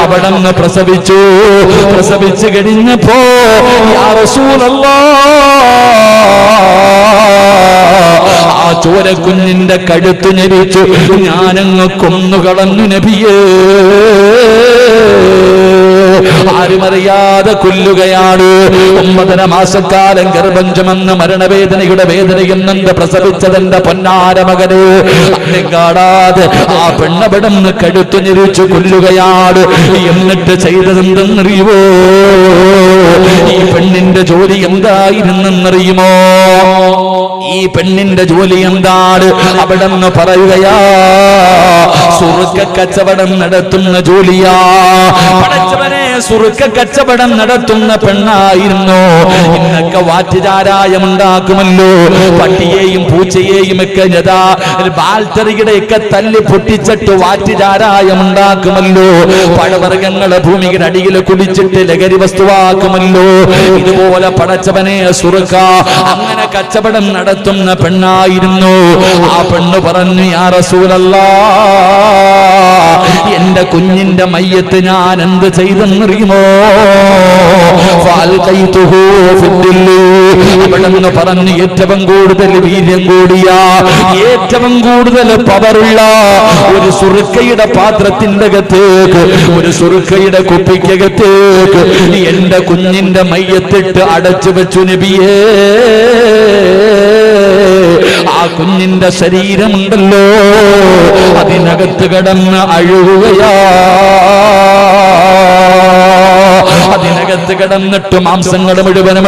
അവിടുന്ന് പ്രസവിച്ചു കഴിഞ്ഞപ്പോ യാ റസൂലല്ലാഹ് ആ ചോരക്കുഞ്ഞിന്റെ കഴുത്ത് ഞെരിച്ചു ഞാനങ്ങ് കൊന്നുകളഞ്ഞു നബിയേ. ആരുമറിയാതെ കൊല്ലുകയാണ്. 9 മാസക്കാലം ഗർഭം ചുമന്ന് മരണവേദനയുടെ വേദനയെന്നെന്ത് പ്രസവിച്ചതെന്റെ പൊന്നാര മകന് അന്നെ കാണാതെ ആ പെണ്ണവിടന്ന് കഴുത്തു ഞെരിച്ചു കൊല്ലുകയാണ്. എന്നിട്ട് ചെയ്തതെന്തെന്നറിയുമോ? ഈ പെണ്ണിന്റെ ജോലി എന്തായിരുന്നെന്നറിയുമോ? ഈ പെണ്ണിന്റെ ജോലി എന്താണ്? അവിടെന്ന് പറയുകയാ, സുറുക്ക കച്ചവടം നടത്തുന്ന ജോലിയാ. പടച്ചവനെ, സുറുക്ക കച്ചവടം നടത്തുന്ന പെണ്ണായിരുന്നു. ഇന്നൊക്കെ വാറ്റുചാരായം ഉണ്ടാക്കുമല്ലോ, പട്ടിയെയും പൂച്ചയെയും ഒക്കെ ബാൽറ്ററിയുടെ ഒക്കെ തല്ലി പൊട്ടിച്ചിട്ട് വാറ്റുചാരായം ഉണ്ടാക്കുമല്ലോ. പഴവർഗ്ഗങ്ങളെ ഭൂമിയുടെ അടിയിൽ കുടിച്ചിട്ട് ലഹരി വസ്തുവാക്കുമല്ലോ. ഇതുപോലെ പടച്ചവനെ സുറുക്ക അങ്ങനെ കച്ചവടം നടത്തുന്ന പെണ്ണായിരുന്നു. ആ പെണ്ണ് പറഞ്ഞു, യാ റസൂലല്ലാഹ്, എന്റെ കുഞ്ഞിന്റെ മയ്യത്ത് ഞാൻ എന്ത് ചെയ്തെന്നറിയുമോ? അവിടെന്ന് പറഞ്ഞു, ഏറ്റവും കൂടുതൽ വീര്യം കൂടിയ, ഏറ്റവും കൂടുതൽ പവറുള്ള ഒരു സുറുക്കയുടെ പാത്രത്തിന്റെ അകത്തേക്ക്, ഒരു സുറുക്കയുടെ കുപ്പിക്കകത്തേക്ക് എന്റെ കുഞ്ഞിന്റെ മയ്യത്തിട്ട് അടച്ചു വെച്ചു നബിയേ. ആ കുഞ്ഞിന്റെ ശരീരമുണ്ടല്ലോ, അതിനകത്ത് കിടന്ന് അഴുകുകയാ. അതിനകത്ത് കിടന്നിട്ട് മാംസങ്ങൾ മുഴുവനും